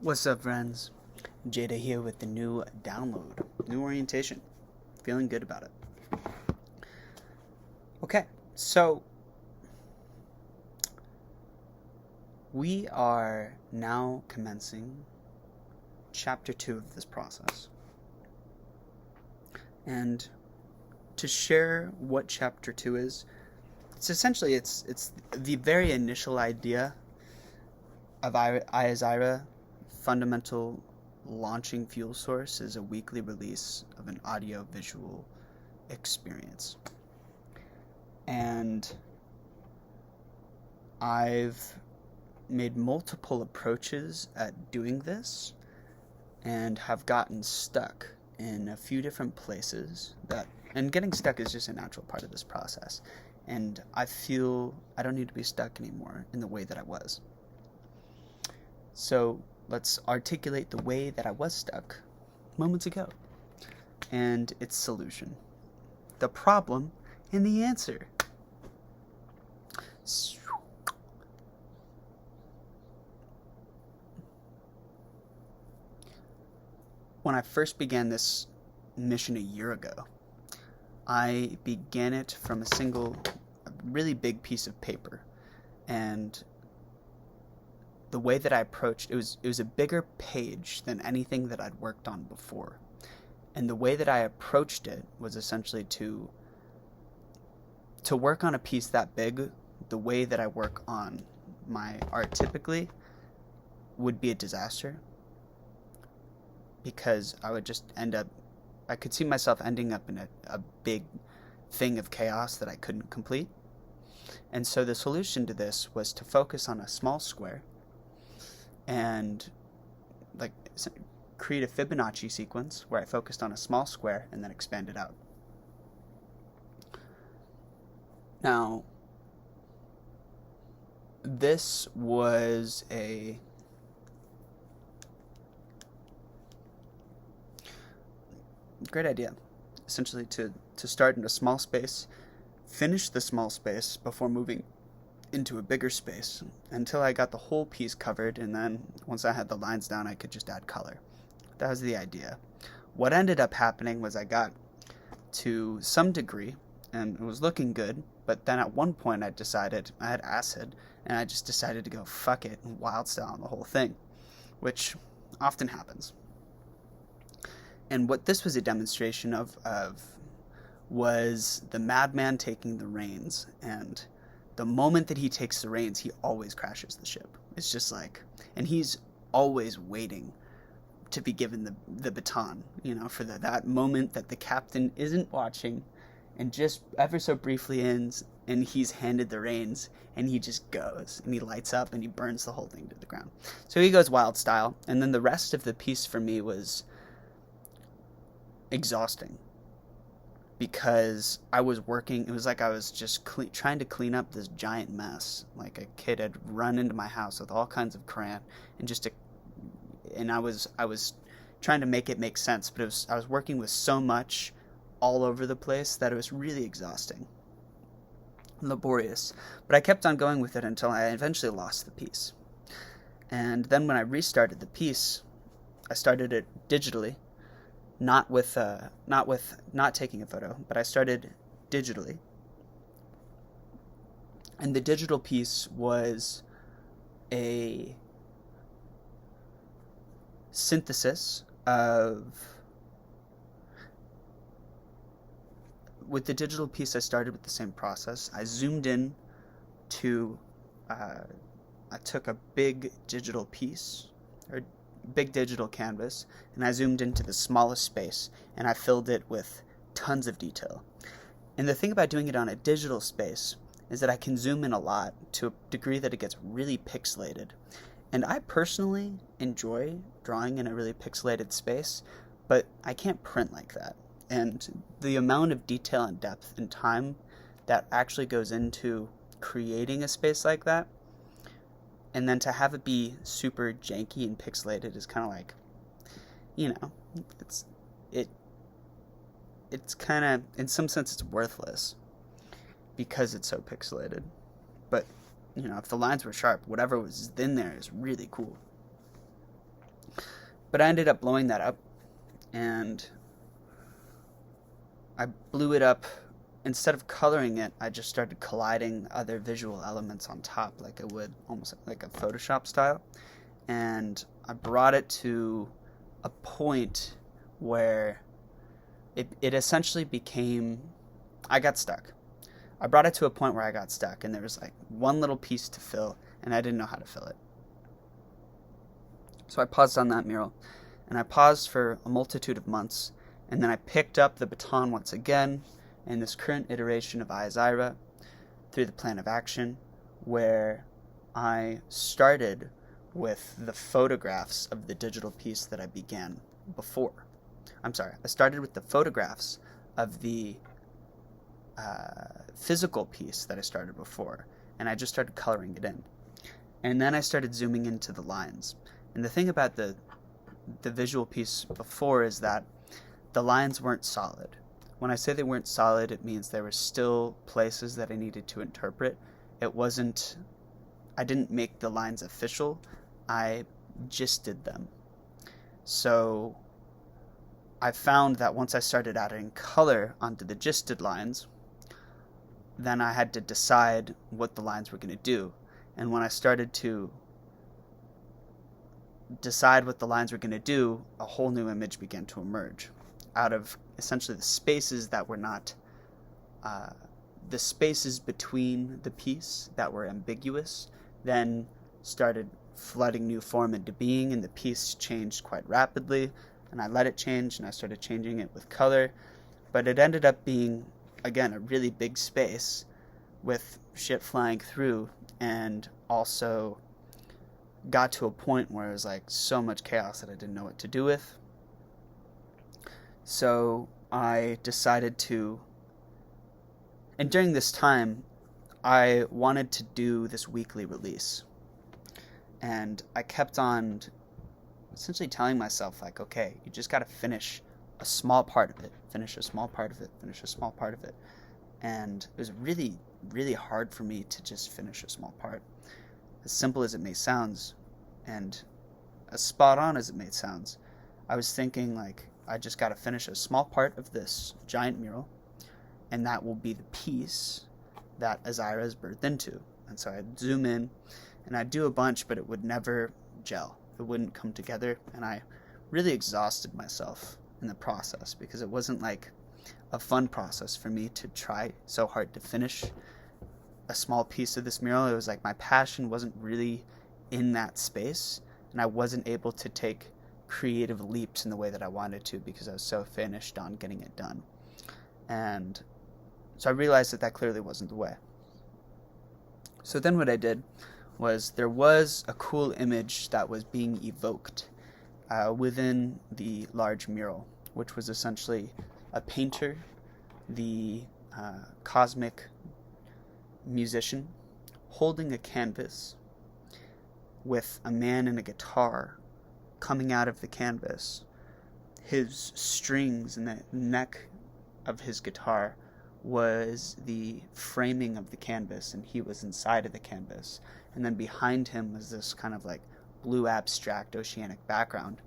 What's up, friends? Jada here with the new download, new orientation. Feeling good about it. Okay, so we are now commencing chapter 2 of this process. And to share what chapter 2 is, it's essentially it's the very initial idea of Ahzirian fundamental launching fuel source is a weekly release of an audio-visual experience. And I've made multiple approaches at doing this and have gotten stuck in a few different places and getting stuck is just a natural part of this process. And I feel I don't need to be stuck anymore in the way that I was. So let's articulate the way that I was stuck moments ago and its solution, the problem and the answer. When I first began this mission a year ago, I began it from a really big piece of paper, and the way that I approached it was a bigger page than anything that I'd worked on before. And the way that I approached it was essentially to work on a piece that big, the way that I work on my art typically would be a disaster, because I would just I could see myself ending up in a big thing of chaos that I couldn't complete. And so the solution to this was to focus on a small square and create a Fibonacci sequence where I focused on a small square and then expanded out. Now, this was a great idea, essentially to start in a small space, finish the small space before moving into a bigger space until I got the whole piece covered, and then once I had the lines down I could just add color. That was the idea. What ended up happening was I got to some degree and it was looking good, but then at one point I had acid and I just decided to go fuck it and wild style on the whole thing, which often happens. And what this was a demonstration of was the madman taking the reins, and the moment that he takes the reins, he always crashes the ship. It's just and he's always waiting to be given the baton, for that moment that the captain isn't watching and just ever so briefly ends, and he's handed the reins, and he just goes, and he lights up, and he burns the whole thing to the ground. So he goes wild style, and then the rest of the piece for me was exhausting, because I was working, it was like I was just trying to clean up this giant mess. Like a kid had run into my house with all kinds of crayon, and I was trying to make it make sense, but I was working with so much all over the place that it was really exhausting, laborious. But I kept on going with it until I eventually lost the piece. And then when I restarted the piece, I started it digitally, not taking a photo, but I started digitally. And the digital piece was a synthesis with the digital piece I started with the same process. I zoomed in to, I took a big digital piece, or big digital canvas, and I zoomed into the smallest space, and I filled it with tons of detail. And the thing about doing it on a digital space is that I can zoom in a lot to a degree that it gets really pixelated. And I personally enjoy drawing in a really pixelated space, but I can't print like that. And the amount of detail and depth and time that actually goes into creating a space like that, and then to have it be super janky and pixelated is kind of it's kind of, in some sense, it's worthless because it's so pixelated. But, if the lines were sharp, whatever was in there is really cool. But I ended up blowing that up, and I blew it up. Instead of coloring it, I just started colliding other visual elements on top, like I would almost like a Photoshop style. And I brought it to a point where it essentially became, I got stuck. I brought it to a point where I got stuck, and there was like one little piece to fill, and I didn't know how to fill it. So I paused on that mural, and I paused for a multitude of months, and then I picked up the baton once again in this current iteration of Ahzirian through the plan of action, where I started with the photographs of the digital piece that I began before. I started with the photographs of the physical piece that I started before, and I just started coloring it in. And then I started zooming into the lines. And the thing about the visual piece before is that the lines weren't solid. When I say they weren't solid, it means there were still places that I needed to interpret. I didn't make the lines official, I gisted them. So I found that once I started adding color onto the gisted lines, then I had to decide what the lines were going to do. And when I started to decide what the lines were going to do, a whole new image began to emerge out of essentially the spaces that were not, the spaces between the piece that were ambiguous, then started flooding new form into being, and the piece changed quite rapidly, and I let it change, and I started changing it with color, but it ended up being, again, a really big space with shit flying through, and also got to a point where it was like so much chaos that I didn't know what to do with. So I decided to, and during this time, I wanted to do this weekly release. And I kept on essentially telling myself, like, okay, you just got to finish a small part of it, finish a small part of it, finish a small part of it. And it was really, really hard for me to just finish a small part. As simple as it may sound, and as spot on as it may sound, I was thinking, like, I just got to finish a small part of this giant mural, and that will be the piece that Ahzirian is birthed into. And so I'd zoom in, and I'd do a bunch, but it would never gel. It wouldn't come together, and I really exhausted myself in the process because it wasn't like a fun process for me to try so hard to finish a small piece of this mural. It was like my passion wasn't really in that space, and I wasn't able to take creative leaps in the way that I wanted to because I was so finished on getting it done. And so I realized that clearly wasn't the way. So then what I did was there was a cool image that was being evoked within the large mural, which was essentially a painter, the cosmic musician, holding a canvas with a man and a guitar coming out of the canvas. His strings and the neck of his guitar was the framing of the canvas, and he was inside of the canvas. And then behind him was this kind of like blue abstract oceanic background.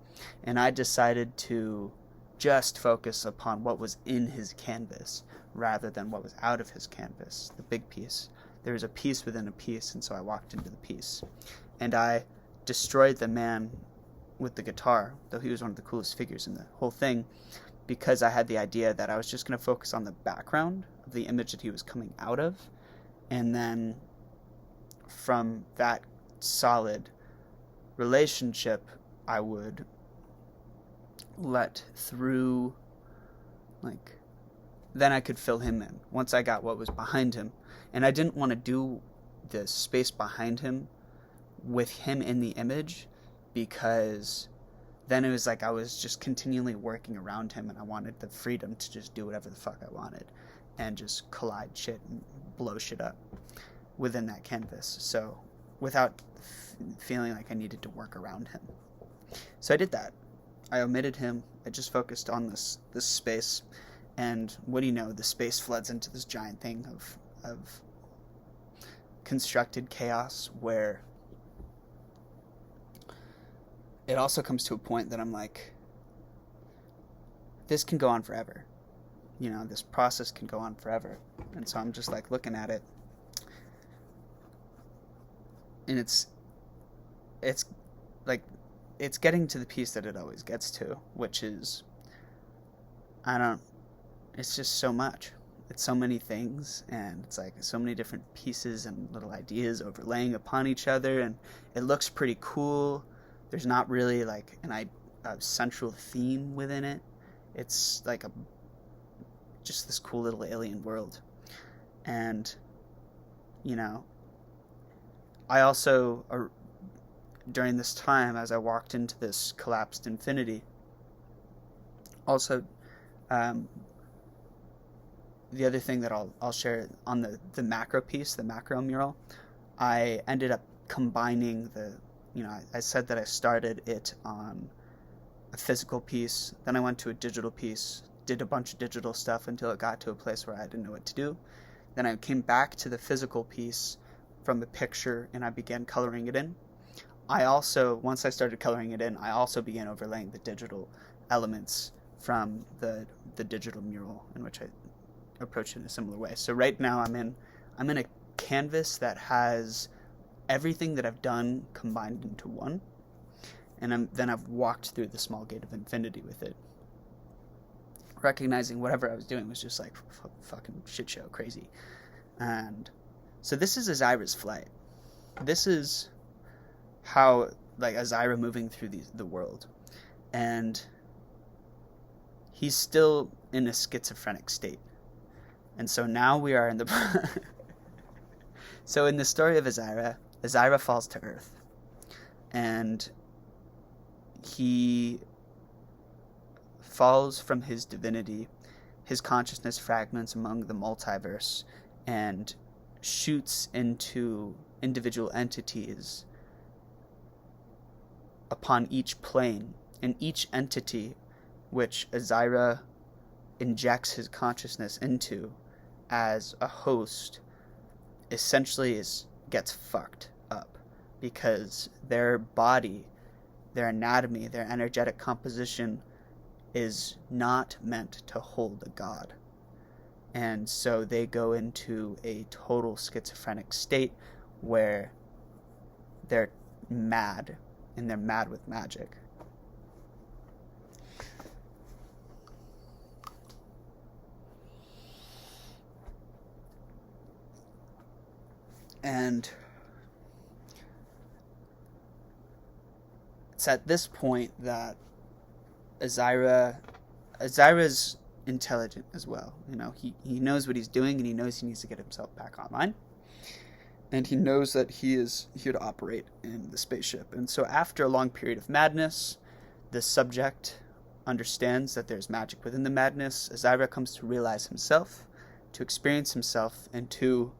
And I decided to just focus upon what was in his canvas rather than what was out of his canvas, the big piece. There was a piece within a piece, and so I walked into the piece. And I destroyed the man with the guitar, though he was one of the coolest figures in the whole thing, because I had the idea that I was just going to focus on the background of the image that he was coming out of, and then from that solid relationship, I would let through, like, then I could fill him in once I got what was behind him. And I didn't want to do the space behind him with him in the image, because then it was like I was just continually working around him, and I wanted the freedom to just do whatever the fuck I wanted and just collide shit and blow shit up within that canvas. So without feeling like I needed to work around him. So I did that. I omitted him. I just focused on this space. And what do you know? The space floods into this giant thing of constructed chaos where it also comes to a point that I'm like, this can go on forever. This process can go on forever. And so I'm just like looking at it, and it's like, it's getting to the piece that it always gets to, which is, it's just so much. It's so many things, and it's like so many different pieces and little ideas overlaying upon each other, and it looks pretty cool. There's not really like a central theme within it. It's like just this cool little alien world. And I also, during this time, as I walked into this collapsed infinity, also, the other thing that I'll share on the macro piece, the macro mural, I ended up combining I said that I started it on a physical piece, then I went to a digital piece, did a bunch of digital stuff until it got to a place where I didn't know what to do. Then I came back to the physical piece from the picture, and I began coloring it in. Once I started coloring it in, I also began overlaying the digital elements from the digital mural, in which I approach it in a similar way. So right now I'm in a canvas that has everything that I've done combined into one, and then I've walked through the small gate of infinity with it, recognizing whatever I was doing was just like fucking shit show crazy. And so this is Ahzira's flight. This is how, like, Ahzira moving through the world, and he's still in a schizophrenic state. And so now we are in the so in the story of Ahzira falls to earth, and he falls from his divinity, his consciousness fragments among the multiverse, and shoots into individual entities upon each plane, and each entity which Ahzira injects his consciousness into as a host essentially gets fucked up, because their body, their anatomy, their energetic composition is not meant to hold a god. And so they go into a total schizophrenic state where they're mad, and they're mad with magic. And it's at this point that Ahzira's intelligent as well. He knows what he's doing, and he knows he needs to get himself back online. And he knows that he is here to operate in the spaceship. And so after a long period of madness, the subject understands that there's magic within the madness. Ahzira comes to realize himself, to experience himself, and to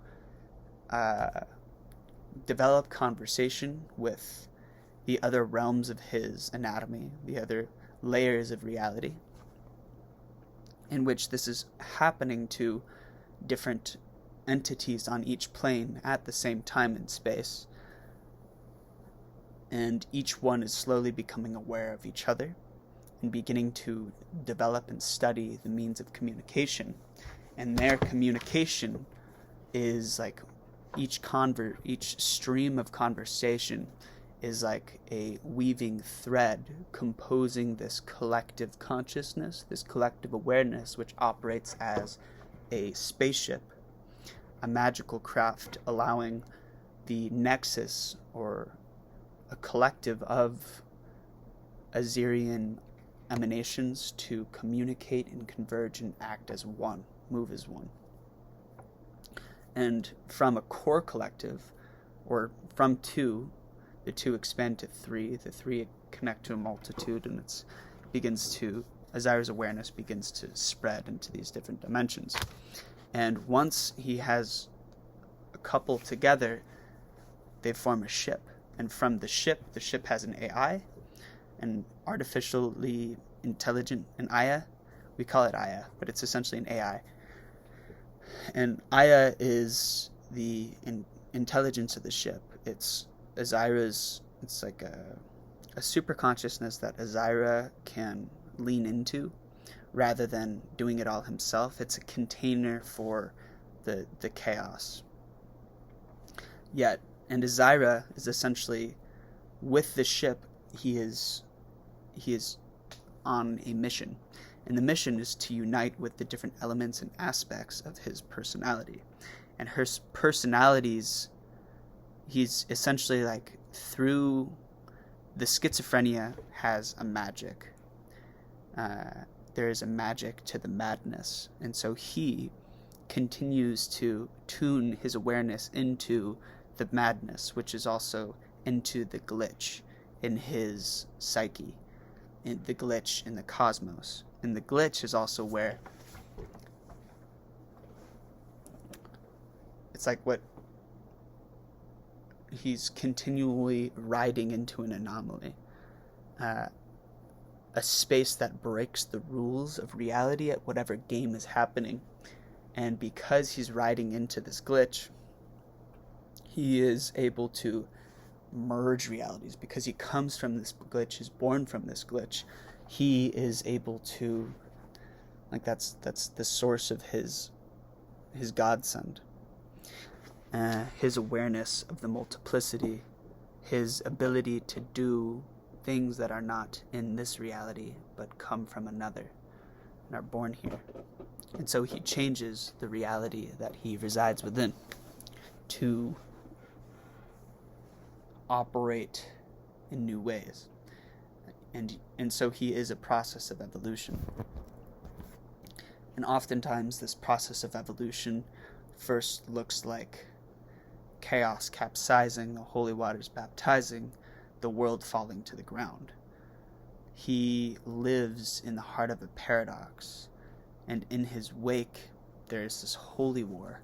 develop conversation with the other realms of his anatomy, the other layers of reality, in which this is happening to different entities on each plane at the same time in space. And each one is slowly becoming aware of each other and beginning to develop and study the means of communication. And their communication is like each stream of conversation is like a weaving thread composing this collective consciousness, this collective awareness, which operates as a spaceship, a magical craft, allowing the nexus, or a collective of Ahzirian emanations, to communicate and converge and act as one, move as one. And from a core collective, or from two, the two expand to three, the three connect to a multitude, and Ahzira's awareness begins to spread into these different dimensions. And once he has a couple together, they form a ship. And from the ship has an AI, an artificially intelligent, an Aya. We call it Aya, but it's essentially an AI. And Aya is the intelligence of the ship. It's Ahzira's, it's like a super consciousness that Ahzira can lean into rather than doing it all himself. It's a container for the chaos. And Ahzira is essentially, with the ship, he is on a mission. And the mission is to unite with the different elements and aspects of his personality. And her personalities, he's essentially like, through the schizophrenia has a magic. There is a magic to the madness. And so he continues to tune his awareness into the madness, which is also into the glitch in his psyche, in the glitch in the cosmos. And the glitch is also where it's like what he's continually riding into an anomaly, a space that breaks the rules of reality at whatever game is happening. And because he's riding into this glitch, he is able to merge realities. Because he comes from this glitch, is born from this glitch, he is able to, like, that's the source of his godsend. His awareness of the multiplicity, his ability to do things that are not in this reality but come from another and are born here. And so he changes the reality that he resides within to operate in new ways. And so he is a process of evolution. And oftentimes this process of evolution first looks like chaos capsizing, the holy waters baptizing, the world falling to the ground. He lives in the heart of a paradox, and in his wake there is this holy war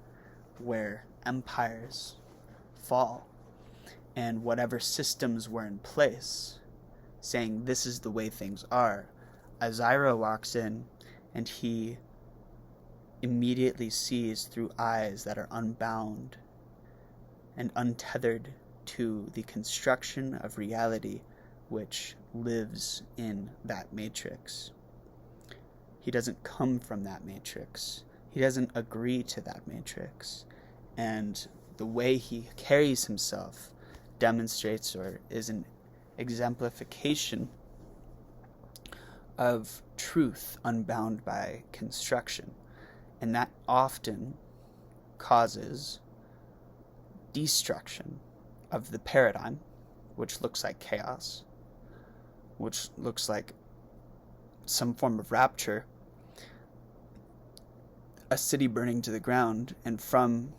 where empires fall, and whatever systems were in place, saying this is the way things are, Ahzira walks in and he immediately sees through eyes that are unbound and untethered to the construction of reality which lives in that matrix. He doesn't come from that matrix. He doesn't agree to that matrix. And the way he carries himself demonstrates or is an exemplification of truth unbound by construction. And that often causes destruction of the paradigm, which looks like chaos, which looks like some form of rapture, a city burning to the ground, and from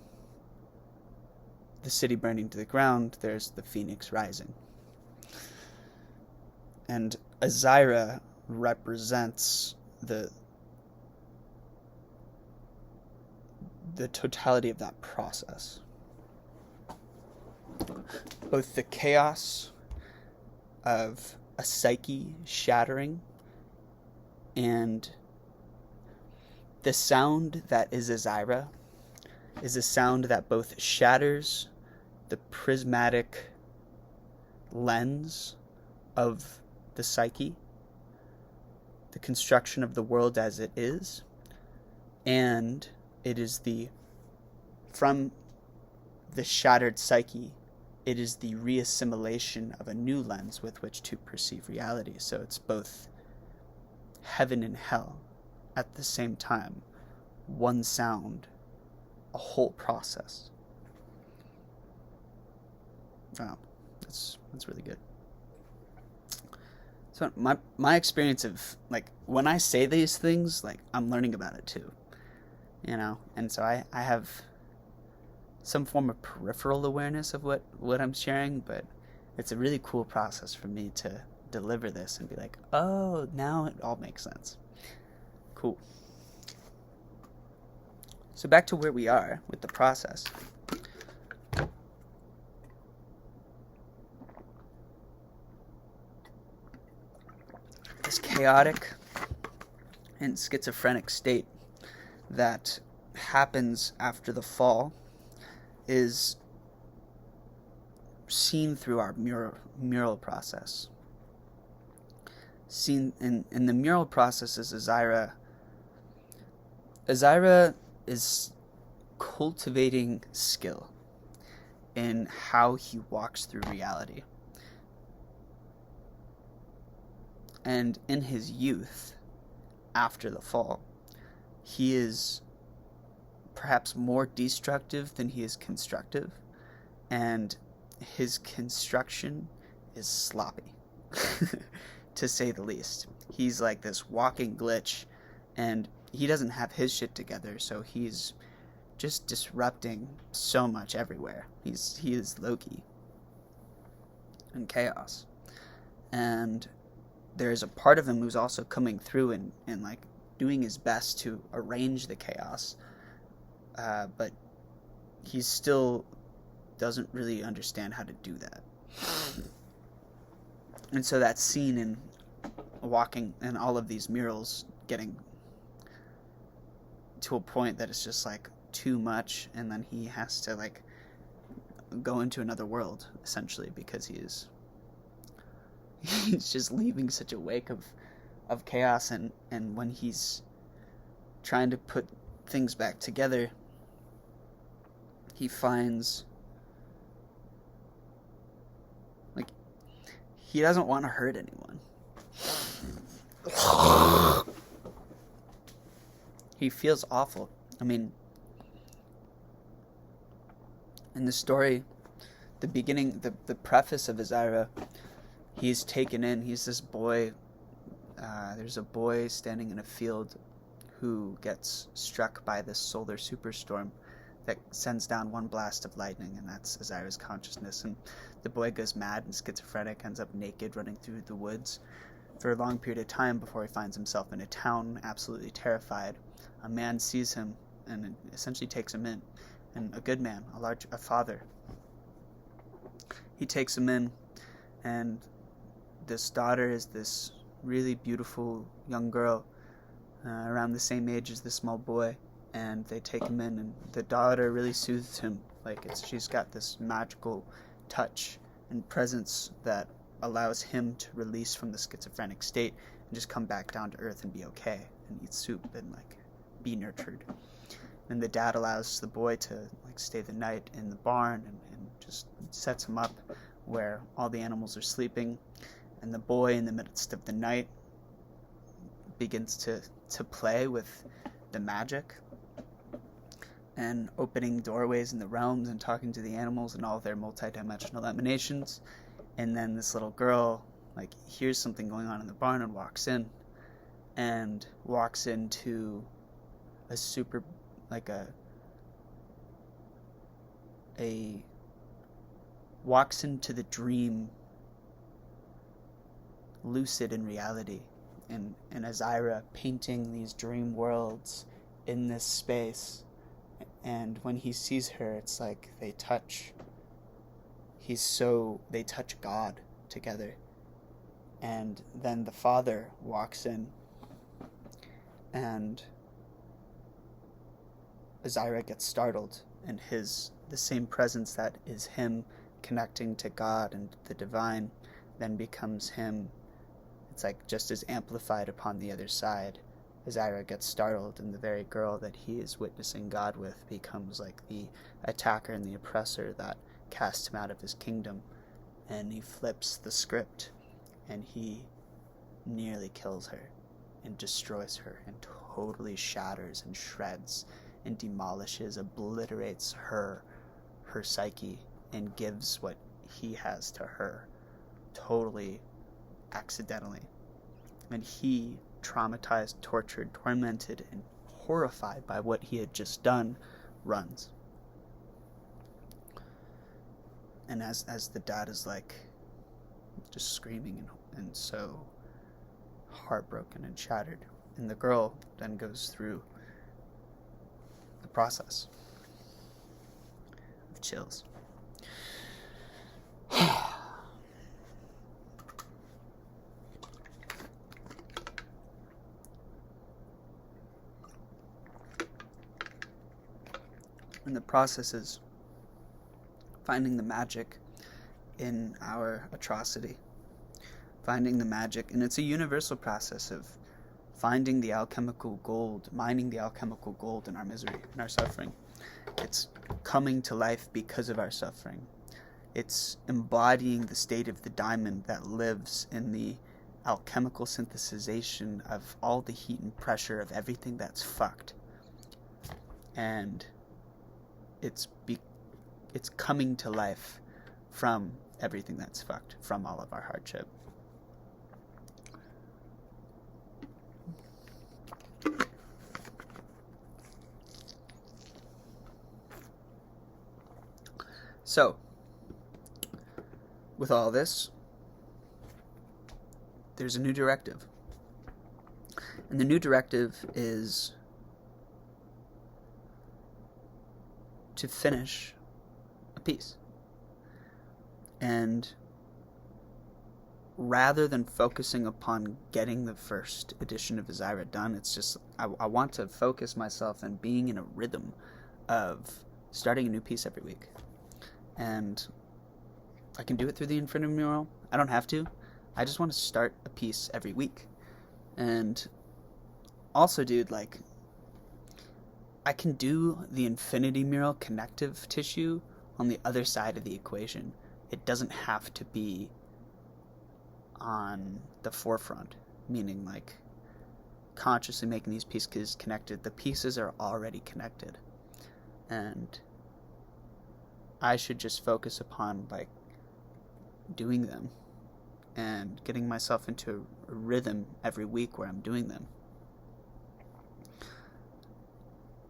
the city burning to the ground, there's the phoenix rising. And Ahzira represents the totality of that process. Both the chaos of a psyche shattering and the sound that is Ahzira is a sound that both shatters the prismatic lens of the psyche, the construction of the world as it is, and it is from the shattered psyche, it is the reassimilation of a new lens with which to perceive reality. So it's both heaven and hell at the same time. One sound, a whole process. Wow, that's really good. So my experience of, like, when I say these things, like, I'm learning about it too, you know? And so I have some form of peripheral awareness of what I'm sharing, but it's a really cool process for me to deliver this and be like, oh, now it all makes sense. Cool. So back to where we are with the process. This chaotic and schizophrenic state that happens after the fall is seen through our mural process. seen in the mural process is Ahzira. Ahzira is cultivating skill in how he walks through reality. And in his youth, after the fall, he is perhaps more destructive than he is constructive, and his construction is sloppy, to say the least. He's like this walking glitch, and he doesn't have his shit together, so he's just disrupting so much everywhere. He is Loki and chaos. And there's a part of him who's also coming through and like doing his best to arrange the chaos, but he still doesn't really understand how to do that. And so that scene in walking and all of these murals getting to a point that it's just like too much, and then he has to like go into another world essentially, because he's just leaving such a wake of chaos, and when he's trying to put things back together, he finds like he doesn't want to hurt anyone. He feels awful. I mean, in the story, the beginning, the preface of Ahzira, he's taken in. He's this boy. There's a boy standing in a field who gets struck by this solar superstorm that sends down one blast of lightning, and that's Ahzira's consciousness. And the boy goes mad and schizophrenic, ends up naked, running through the woods for a long period of time before he finds himself in a town, absolutely terrified. A man sees him and essentially takes him in, and a good man, a father. He takes him in, and this daughter is this really beautiful young girl, around the same age as the small boy, and they take him in, and the daughter really soothes him. Like she's got this magical touch and presence that allows him to release from the schizophrenic state and just come back down to earth and be okay and eat soup and like be nurtured. And the dad allows the boy to like stay the night in the barn and just sets him up where all the animals are sleeping, and the boy in the midst of the night begins to play with the magic and opening doorways in the realms and talking to the animals and all their multidimensional emanations. And then this little girl like hears something going on in the barn and walks into a super like walks into the dream lucid in reality, and Ahzira painting these dream worlds in this space. And when he sees her, it's like they touch God together. And then the father walks in, and Ahzira gets startled, and the same presence that is him connecting to God and the divine then becomes him. It's like just as amplified upon the other side. Ahzira gets startled, and the very girl that he is witnessing God with becomes like the attacker and the oppressor that casts him out of his kingdom. And he flips the script, and he nearly kills her and destroys her and totally shatters and shreds and demolishes, obliterates her psyche, and gives what he has to her totally accidentally. And he, traumatized, tortured, tormented, and horrified by what he had just done, runs. And as the dad is like just screaming and so heartbroken and shattered, and the girl then goes through the process of chills. And the process is finding the magic in our atrocity, finding the magic, and it's a universal process of finding the alchemical gold, mining the alchemical gold in our misery, in our suffering. It's coming to life because of our suffering. It's embodying the state of the diamond that lives in the alchemical synthesization of all the heat and pressure of everything that's fucked. And it's coming to life from everything that's fucked, from all of our hardship. So, with all this, there's a new directive. And the new directive is to finish a piece. And rather than focusing upon getting the first edition of Ahzirian done, it's just, I want to focus myself on being in a rhythm of starting a new piece every week. And I can do it through the Infinite Mural. I don't have to. I just want to start a piece every week. And also, dude, like, I can do the Infinity Mural connective tissue on the other side of the equation. It doesn't have to be on the forefront, meaning, like, consciously making these pieces connected. The pieces are already connected. And I should just focus upon, like, doing them and getting myself into a rhythm every week where I'm doing them.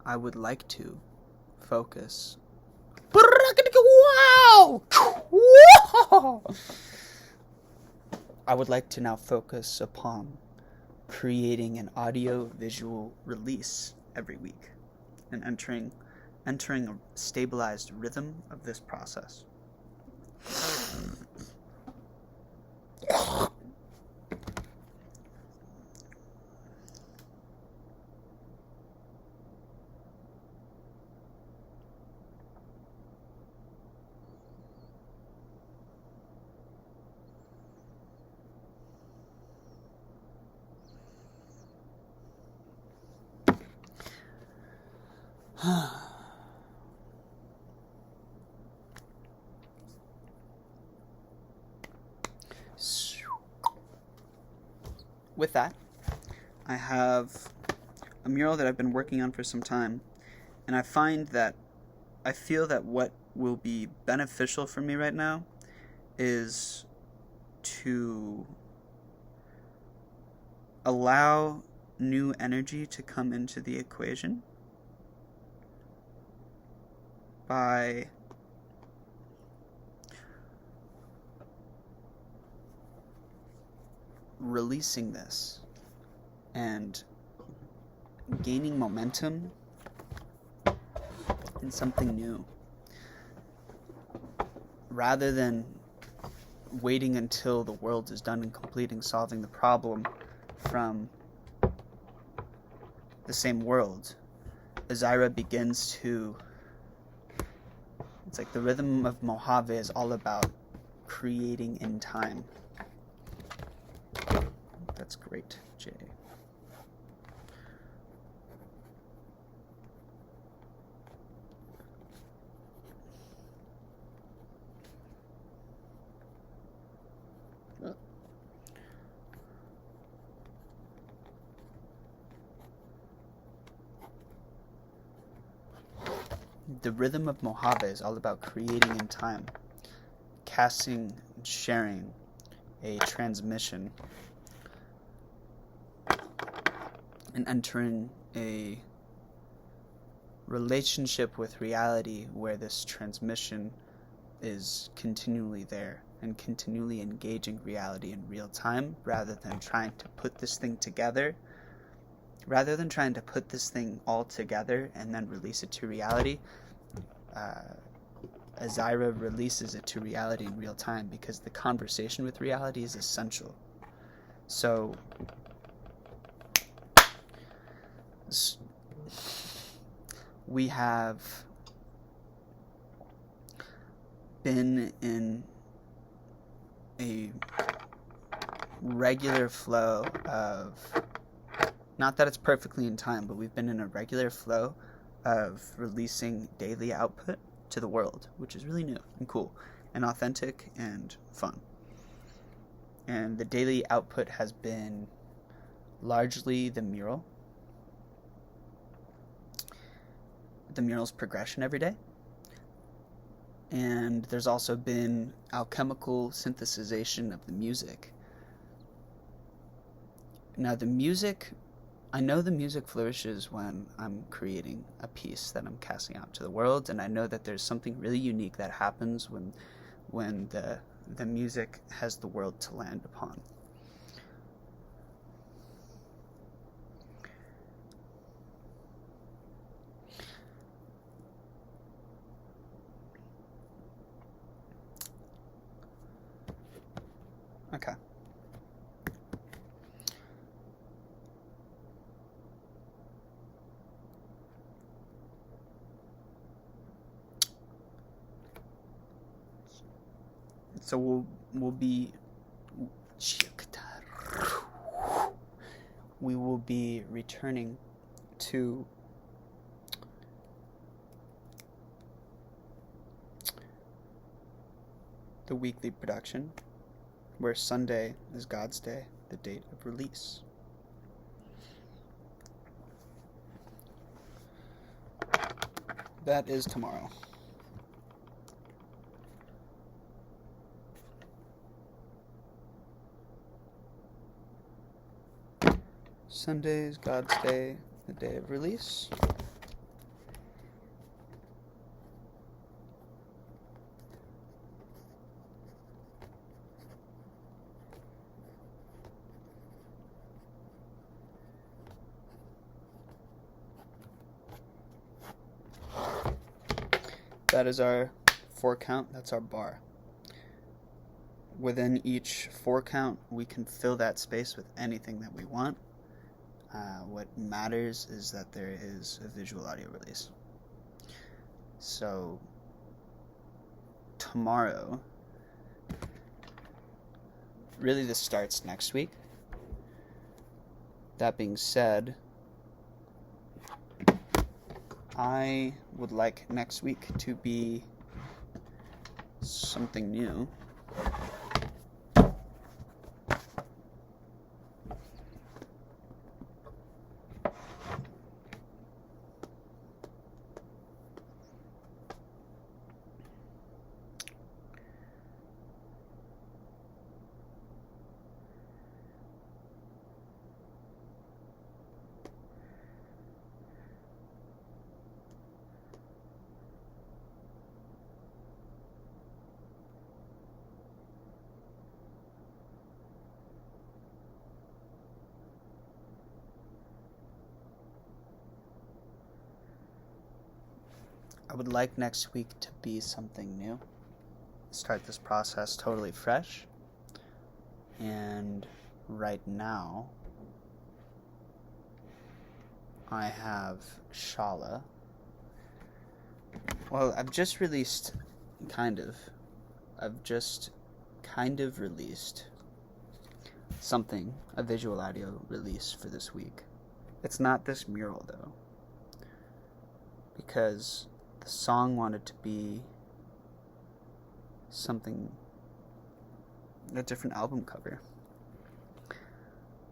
I would like to focus. Wow! I would like to now focus upon creating an audio-visual release every week and entering a stabilized rhythm of this process. With that, I have a mural that I've been working on for some time, and I feel that what will be beneficial for me right now is to allow new energy to come into the equation by releasing this and gaining momentum in something new, rather than waiting until the world is done and completing solving the problem from the same world. Ahzirian begins to, it's like the Rhythm of Mojavæ is all about creating in time. That's great, Jay. The Rhythm of Mojavæ is all about creating in time, casting and sharing a transmission, and entering a relationship with reality where this transmission is continually there and continually engaging reality in real time, rather than trying to put this thing together, rather than trying to put this thing all together and then release it to reality. Ahzirian releases it to reality in real time because the conversation with reality is essential. So we have been in a regular flow of, not that it's perfectly in time, but we've been in a regular flow of releasing daily output to the world, which is really new and cool and authentic and fun. And the daily output has been largely the mural. The mural's progression every day. And there's also been alchemical synthesization of the music. Now I know the music flourishes when I'm creating a piece that I'm casting out to the world, and I know that there's something really unique that happens when the music has the world to land upon. Okay. So we will be returning to the weekly production, where Sunday is God's Day, the date of release. That is tomorrow. Sunday is God's Day, the day of release. That is our 4 count, that's our bar. Within each 4 count, we can fill that space with anything that we want. What matters is that there is a visual audio release. So, tomorrow, really this starts next week. That being said, I would like next week to be something new. I would like next week to be something new. Start this process totally fresh. And right now, I have Shala. Well, I've just kind of released something, a visual audio release for this week. It's not this mural, though, because the song wanted to be something, a different album cover.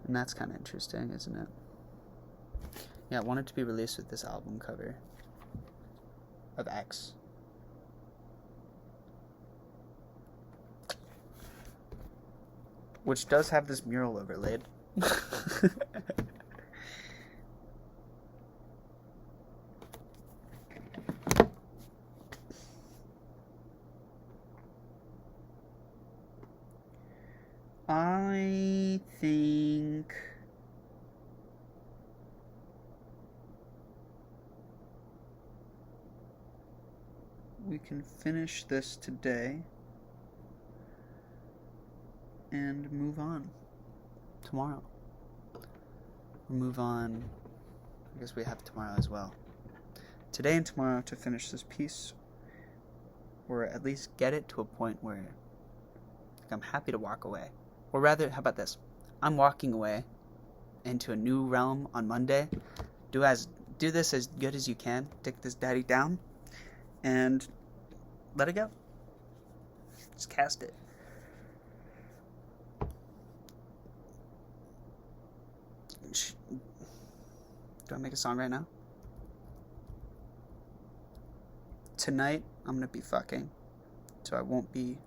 And that's kind of interesting, isn't it? Yeah, it wanted to be released with this album cover of X. Which does have this mural overlaid. I think we can finish this today and move on tomorrow. Or move on, I guess we have tomorrow as well. Today and tomorrow to finish this piece, or at least get it to a point where I'm happy to walk away. Or rather, how about this? I'm walking away into a new realm on Monday. Do this as good as you can. Take this daddy down and let it go. Just cast it. Do I make a song right now? Tonight, I'm gonna be fucking. So I won't be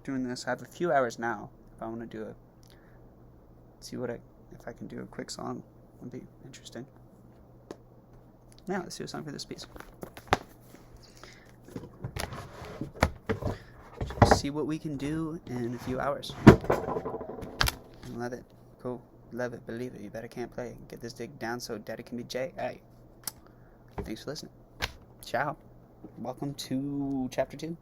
doing this. I have a few hours now if I want to do it. See if I can do a quick song. Would be interesting. Yeah, let's do a song for this piece. Just see what we can do in a few hours. Love it. Cool. Love it. Believe it. You better can't play. Get this dick down so daddy can be J. Hey. Thanks for listening. Ciao. Welcome to chapter 2.